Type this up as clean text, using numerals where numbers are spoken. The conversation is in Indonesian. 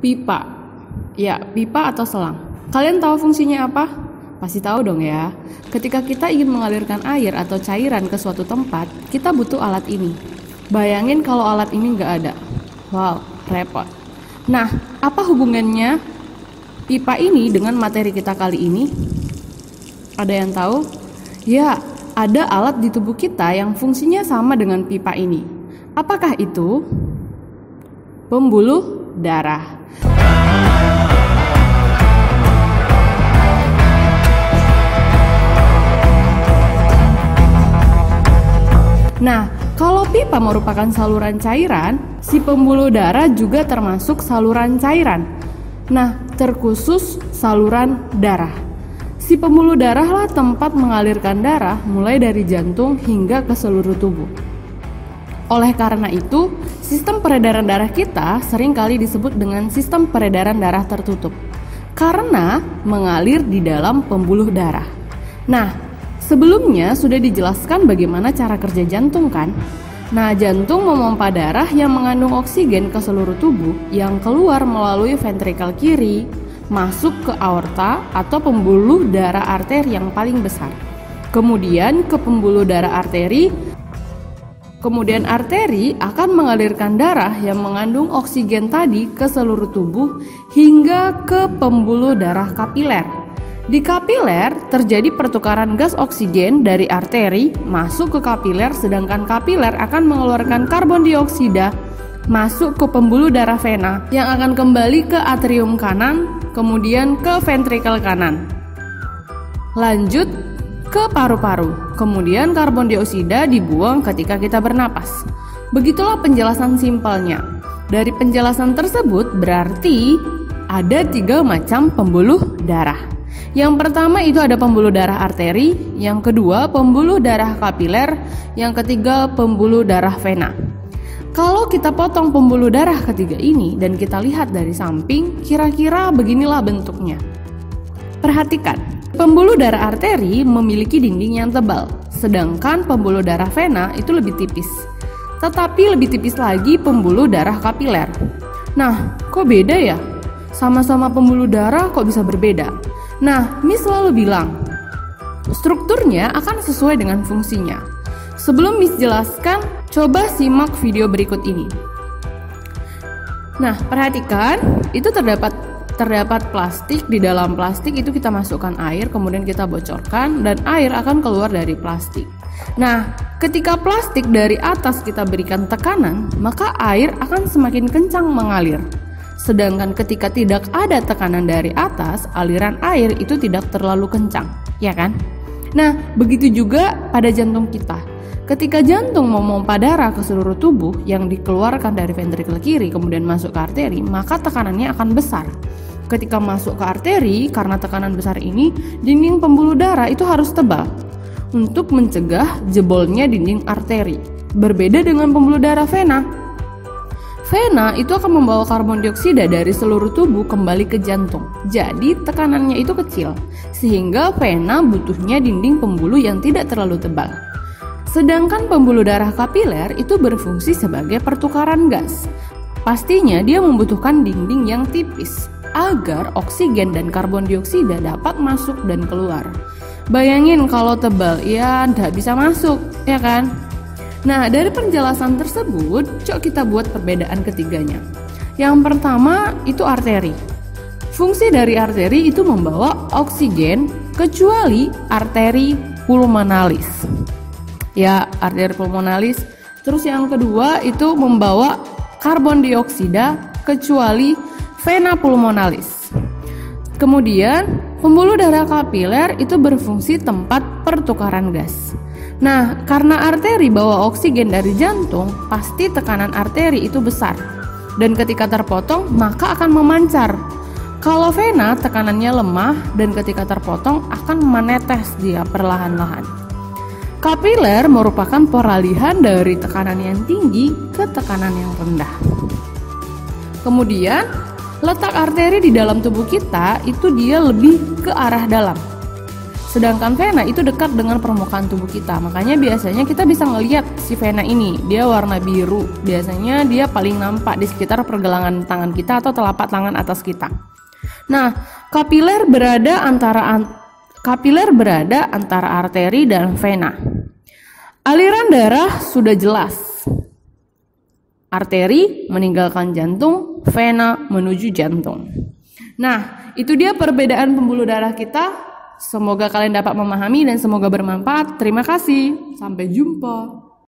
Pipa. Ya, pipa atau selang. Kalian tahu fungsinya apa? Pasti tahu dong ya. Ketika kita ingin mengalirkan air atau cairan ke suatu tempat, kita butuh alat ini. Bayangin kalau alat ini nggak ada. Wow, repot. Nah, apa hubungannya pipa ini dengan materi kita kali ini? Ada yang tahu? Ya, ada alat di tubuh kita yang fungsinya sama dengan pipa ini. Apakah itu? Pembuluh darah. Nah, kalau pipa merupakan saluran cairan, si pembuluh darah juga termasuk saluran cairan. Nah, terkhusus saluran darah. Si pembuluh darahlah tempat mengalirkan darah mulai dari jantung hingga ke seluruh tubuh. Oleh karena itu, sistem peredaran darah kita seringkali disebut dengan sistem peredaran darah tertutup karena mengalir di dalam pembuluh darah. Nah, sebelumnya sudah dijelaskan bagaimana cara kerja jantung kan? Nah, jantung memompa darah yang mengandung oksigen ke seluruh tubuh yang keluar melalui ventrikel kiri, masuk ke aorta atau pembuluh darah arteri yang paling besar. Kemudian ke pembuluh darah arteri. Kemudian arteri akan mengalirkan darah yang mengandung oksigen tadi ke seluruh tubuh hingga ke pembuluh darah kapiler. Di kapiler terjadi pertukaran gas oksigen dari arteri masuk ke kapiler, sedangkan kapiler akan mengeluarkan karbon dioksida masuk ke pembuluh darah vena yang akan kembali ke atrium kanan, kemudian ke ventrikel kanan. Lanjut ke paru-paru, kemudian karbon dioksida dibuang ketika kita bernapas. Begitulah penjelasan simpelnya. Dari penjelasan tersebut berarti ada 3 macam pembuluh darah. Yang pertama itu ada pembuluh darah arteri, yang kedua pembuluh darah kapiler, yang ketiga pembuluh darah vena. Kalau kita potong pembuluh darah ketiga ini dan kita lihat dari samping, kira-kira beginilah bentuknya. Perhatikan, pembuluh darah arteri memiliki dinding yang tebal, sedangkan pembuluh darah vena itu lebih tipis. Tetapi lebih tipis lagi pembuluh darah kapiler. Nah, kok beda ya? Sama-sama pembuluh darah kok bisa berbeda? Nah, Miss selalu bilang, strukturnya akan sesuai dengan fungsinya. Sebelum Miss jelaskan, coba simak video berikut ini. Nah, perhatikan, itu terdapat plastik. Di dalam plastik itu kita masukkan air, kemudian kita bocorkan, dan air akan keluar dari plastik. Nah, ketika plastik dari atas kita berikan tekanan, maka air akan semakin kencang mengalir. Sedangkan ketika tidak ada tekanan dari atas, aliran air itu tidak terlalu kencang, ya kan? Nah, begitu juga pada jantung kita. Ketika jantung memompa darah ke seluruh tubuh yang dikeluarkan dari ventrikel kiri kemudian masuk ke arteri, maka tekanannya akan besar. Ketika masuk ke arteri, karena tekanan besar ini, dinding pembuluh darah itu harus tebal untuk mencegah jebolnya dinding arteri. Berbeda dengan pembuluh darah vena. Vena itu akan membawa karbon dioksida dari seluruh tubuh kembali ke jantung. Jadi tekanannya itu kecil, sehingga vena butuhnya dinding pembuluh yang tidak terlalu tebal. Sedangkan pembuluh darah kapiler itu berfungsi sebagai pertukaran gas. Pastinya dia membutuhkan dinding yang tipis agar oksigen dan karbon dioksida dapat masuk dan keluar. Bayangin kalau tebal, ya nggak bisa masuk, ya kan? Nah, dari penjelasan tersebut, coba kita buat perbedaan ketiganya. Yang pertama itu arteri. Fungsi dari arteri itu membawa oksigen kecuali arteri pulmonalis. Ya, arteri pulmonalis. Terus yang kedua itu membawa karbon dioksida kecuali vena pulmonalis. Kemudian, pembuluh darah kapiler itu berfungsi tempat pertukaran gas. Nah, karena arteri bawa oksigen dari jantung, pasti tekanan arteri itu besar. Dan ketika terpotong, maka akan memancar. Kalau vena tekanannya lemah dan ketika terpotong akan menetes dia perlahan-lahan. Kapiler merupakan peralihan dari tekanan yang tinggi ke tekanan yang rendah. Kemudian, letak arteri di dalam tubuh kita itu dia lebih ke arah dalam. Sedangkan vena itu dekat dengan permukaan tubuh kita. Makanya biasanya kita bisa ngelihat si vena ini, dia warna biru. Biasanya dia paling nampak di sekitar pergelangan tangan kita atau telapak tangan atas kita. Nah, kapiler berada antara arteri dan vena. Aliran darah sudah jelas. Arteri meninggalkan jantung, vena menuju jantung. Nah, itu dia perbedaan pembuluh darah kita. Semoga kalian dapat memahami dan semoga bermanfaat. Terima kasih. Sampai jumpa.